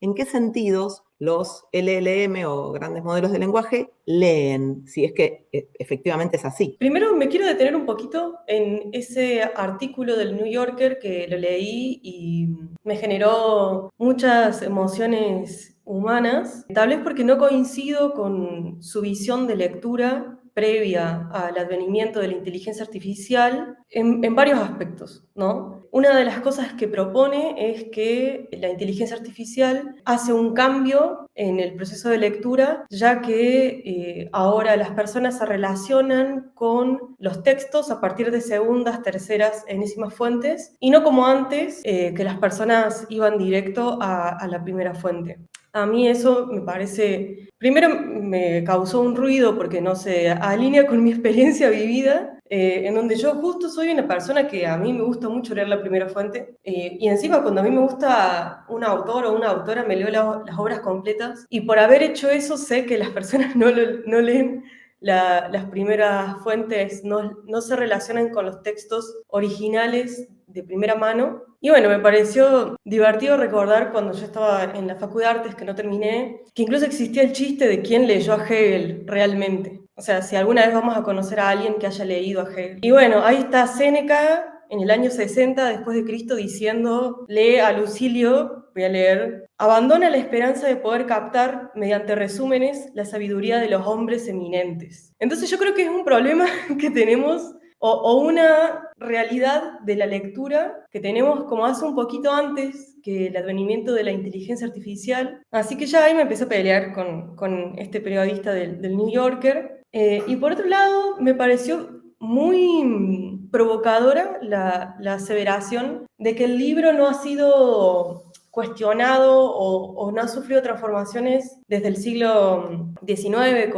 en qué sentidos los LLM o grandes modelos de lenguaje leen, si es que efectivamente es así. Primero me quiero detener un poquito en ese artículo del New Yorker que lo leí y me generó muchas emociones humanas, tal vez porque no coincido con su visión de lectura previa al advenimiento de la inteligencia artificial en varios aspectos, ¿no? Una de las cosas que propone es que la inteligencia artificial hace un cambio en el proceso de lectura, ya que ahora las personas se relacionan con los textos a partir de segundas, terceras, enésimas fuentes, y no como antes, que las personas iban directo a la primera fuente. A mí eso me parece, primero me causó un ruido porque no se alinea con mi experiencia vivida, en donde yo justo soy una persona que a mí me gusta mucho leer la primera fuente, y encima cuando a mí me gusta un autor o una autora me leo las obras completas, y por haber hecho eso sé que las personas no leen las primeras fuentes, no se relacionan con los textos originales de primera mano. Y bueno, me pareció divertido recordar cuando yo estaba en la Facultad de Artes, que no terminé, que incluso existía el chiste de quién leyó a Hegel realmente. O sea, si alguna vez vamos a conocer a alguien que haya leído a Hegel. Y bueno, ahí está Séneca en el año 60 después de Cristo diciendo, lee a Lucilio, voy a leer, abandona la esperanza de poder captar mediante resúmenes la sabiduría de los hombres eminentes. Entonces yo creo que es un problema que tenemos o una realidad de la lectura que tenemos como hace un poquito antes que el advenimiento de la inteligencia artificial. Así que ya ahí me empecé a pelear con este periodista del New Yorker. Y por otro lado, me pareció muy provocadora la aseveración de que el libro no ha sido cuestionado o no ha sufrido transformaciones desde el siglo XIX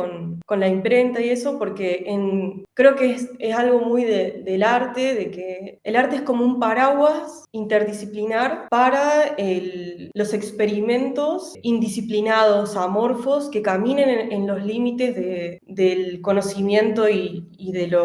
con la imprenta y eso, porque creo que es algo muy del arte, de que el arte es como un paraguas interdisciplinar para los experimentos indisciplinados, amorfos, que caminen en los límites del conocimiento y del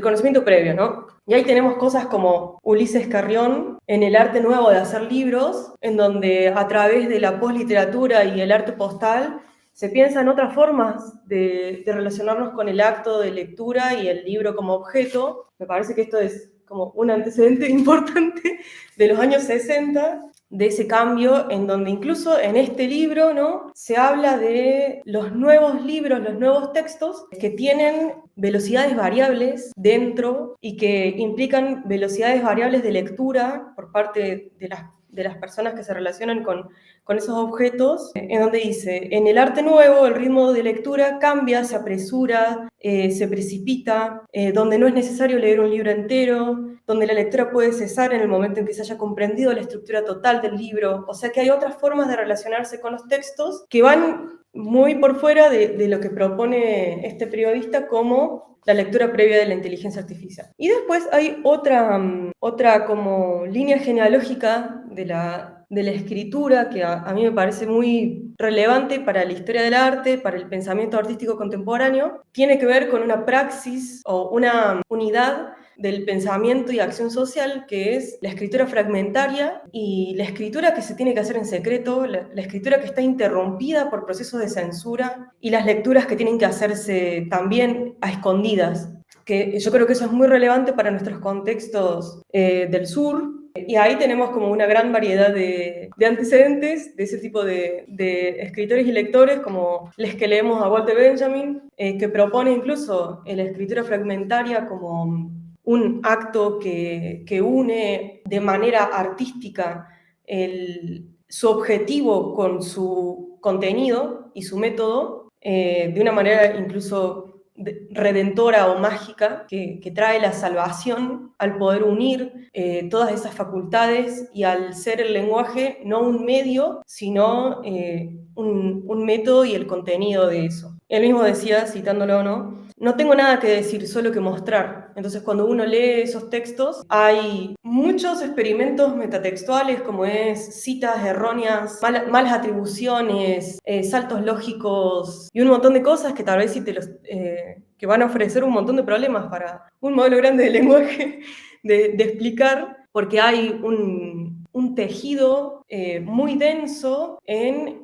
conocimiento previo, ¿no? Y ahí tenemos cosas como Ulises Carrión en el arte nuevo de hacer libros, en donde a través de la postliteratura y el arte postal se piensan otras formas de relacionarnos con el acto de lectura y el libro como objeto. Me parece que esto es como un antecedente importante de los años 60, de ese cambio, en donde incluso en este libro, ¿no?, se habla de los nuevos libros, los nuevos textos que tienen velocidades variables dentro y que implican velocidades variables de lectura por parte de las personas que se relacionan con esos objetos, en donde dice, en el arte nuevo el ritmo de lectura cambia, se apresura, se precipita, donde no es necesario leer un libro entero, donde la lectura puede cesar en el momento en que se haya comprendido la estructura total del libro. O sea que hay otras formas de relacionarse con los textos que van muy por fuera de lo que propone este periodista como la lectura previa de la inteligencia artificial. Y después hay otra como línea genealógica de la escritura que a mí me parece muy relevante para la historia del arte, para el pensamiento artístico contemporáneo. Tiene que ver con una praxis o una unidad del pensamiento y acción social, que es la escritura fragmentaria y la escritura que se tiene que hacer en secreto, la escritura que está interrumpida por procesos de censura y las lecturas que tienen que hacerse también a escondidas, que yo creo que eso es muy relevante para nuestros contextos del sur. Y ahí tenemos como una gran variedad de antecedentes de ese tipo de escritores y lectores, como los que leemos a Walter Benjamin, que propone incluso la escritura fragmentaria como un acto que une de manera artística su objetivo con su contenido y su método, de una manera incluso redentora o mágica, que trae la salvación al poder unir todas esas facultades y al ser el lenguaje no un medio, sino un método y el contenido de eso. Él mismo decía, citándolo, no tengo nada que decir, solo que mostrar. Entonces, cuando uno lee esos textos, hay muchos experimentos metatextuales, como es citas erróneas, malas atribuciones, saltos lógicos y un montón de cosas que tal vez sí que van a ofrecer un montón de problemas para un modelo grande de lenguaje de explicar, porque hay un tejido muy denso en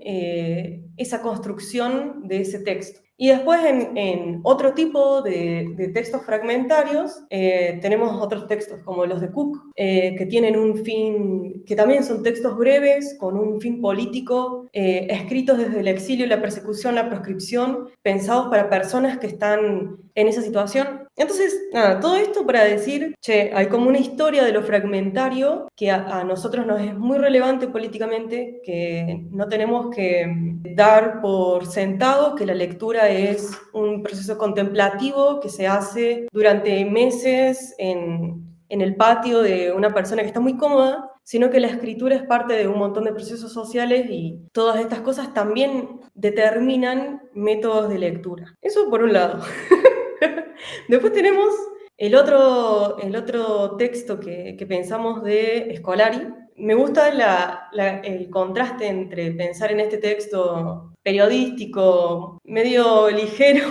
esa construcción de ese texto. Y después en otro tipo de textos fragmentarios tenemos otros textos como los de Cook, que tienen un fin, que también son textos breves con un fin político, escritos desde el exilio, la persecución, la proscripción, pensados para personas que están en esa situación. Entonces, nada, todo esto para decir, che, hay como una historia de lo fragmentario que a nosotros nos es muy relevante políticamente, que no tenemos que dar por sentado que la lectura es un proceso contemplativo que se hace durante meses en el patio de una persona que está muy cómoda, sino que la escritura es parte de un montón de procesos sociales y todas estas cosas también determinan métodos de lectura. Eso por un lado. Después tenemos el otro texto que pensamos de Scolari. Me gusta el contraste entre pensar en este texto periodístico, medio ligero,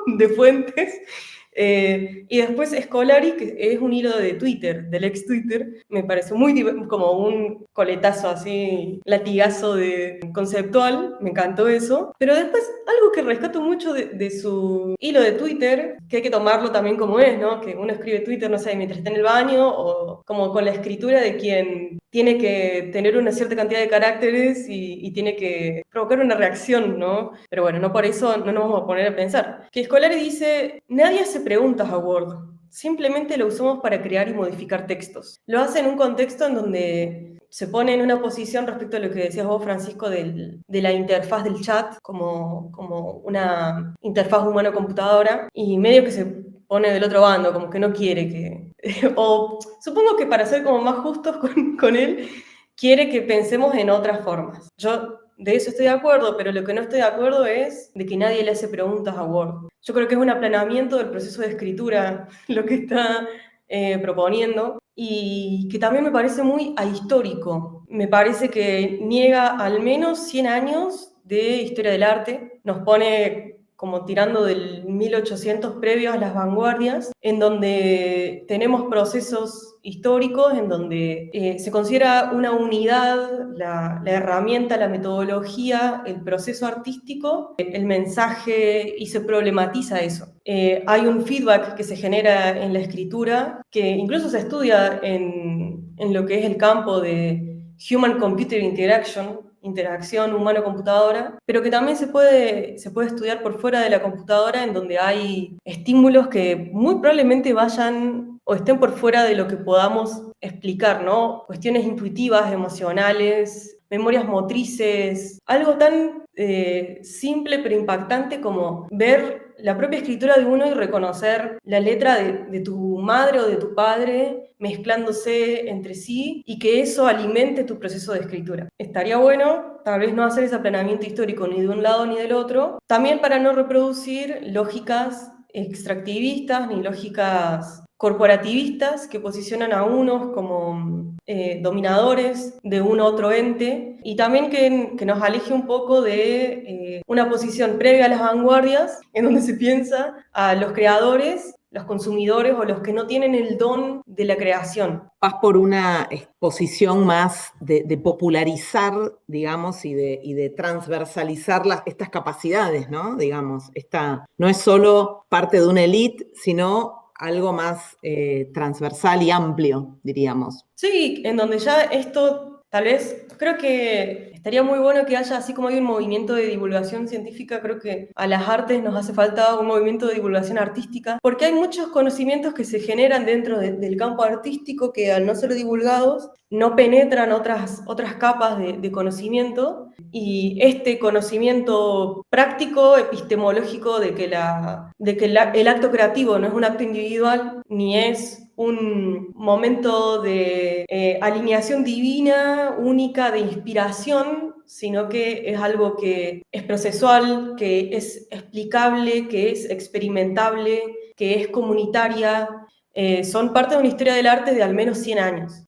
de fuentes, y después Scolari, que es un hilo de Twitter, del ex Twitter, me pareció como un coletazo así, latigazo conceptual, me encantó eso. Pero después, algo que rescato mucho de su hilo de Twitter, que hay que tomarlo también como es, ¿no? Que uno escribe Twitter, no sé, mientras está en el baño, o como con la escritura de quien tiene que tener una cierta cantidad de caracteres y tiene que provocar una reacción, ¿no? Pero bueno, no por eso no nos vamos a poner a pensar. Que Scolari dice, nadie hace preguntas a Word, simplemente lo usamos para crear y modificar textos. Lo hace en un contexto en donde se pone en una posición respecto a lo que decías vos, Francisco, de la interfaz del chat como una interfaz humano-computadora, y medio que se pone del otro bando, como que no quiere que... o supongo que para ser como más justos con él, quiere que pensemos en otras formas. Yo de eso estoy de acuerdo, pero lo que no estoy de acuerdo es de que nadie le hace preguntas a Word. Yo creo que es un aplanamiento del proceso de escritura lo que está proponiendo, y que también me parece muy ahistórico. Me parece que niega al menos 100 años de historia del arte, nos pone como tirando del 1800 previos a las vanguardias, en donde tenemos procesos históricos, en donde se considera una unidad la herramienta, la metodología, el proceso artístico, el mensaje, y se problematiza eso. Hay un feedback que se genera en la escritura, que incluso se estudia en lo que es el campo de Human-Computer Interaction, interacción humano-computadora, pero que también se puede estudiar por fuera de la computadora, en donde hay estímulos que muy probablemente vayan o estén por fuera de lo que podamos explicar, ¿no? Cuestiones intuitivas, emocionales, memorias motrices, algo tan simple pero impactante como ver la propia escritura de uno y reconocer la letra de tu madre o de tu padre mezclándose entre sí, y que eso alimente tu proceso de escritura. Estaría bueno tal vez no hacer ese aplanamiento histórico ni de un lado ni del otro, también para no reproducir lógicas extractivistas ni lógicas corporativistas que posicionan a unos como dominadores de un otro ente, y también que nos aleje un poco de una posición previa a las vanguardias, en donde se piensa a los creadores, los consumidores o los que no tienen el don de la creación. Vas por una exposición más de popularizar, digamos, y de transversalizar estas capacidades, ¿no? Digamos, no es solo parte de una élite, sino algo más transversal y amplio, diríamos. Sí, en donde ya esto, tal vez, creo que estaría muy bueno que haya, así como hay un movimiento de divulgación científica, creo que a las artes nos hace falta un movimiento de divulgación artística, porque hay muchos conocimientos que se generan dentro del campo artístico que, al no ser divulgados, no penetran otras capas de conocimiento, y este conocimiento práctico, epistemológico, el acto creativo no es un acto individual, ni es un momento de alineación divina, única, de inspiración, sino que es algo que es procesual, que es explicable, que es experimentable, que es comunitaria. Son parte de una historia del arte de al menos 100 años.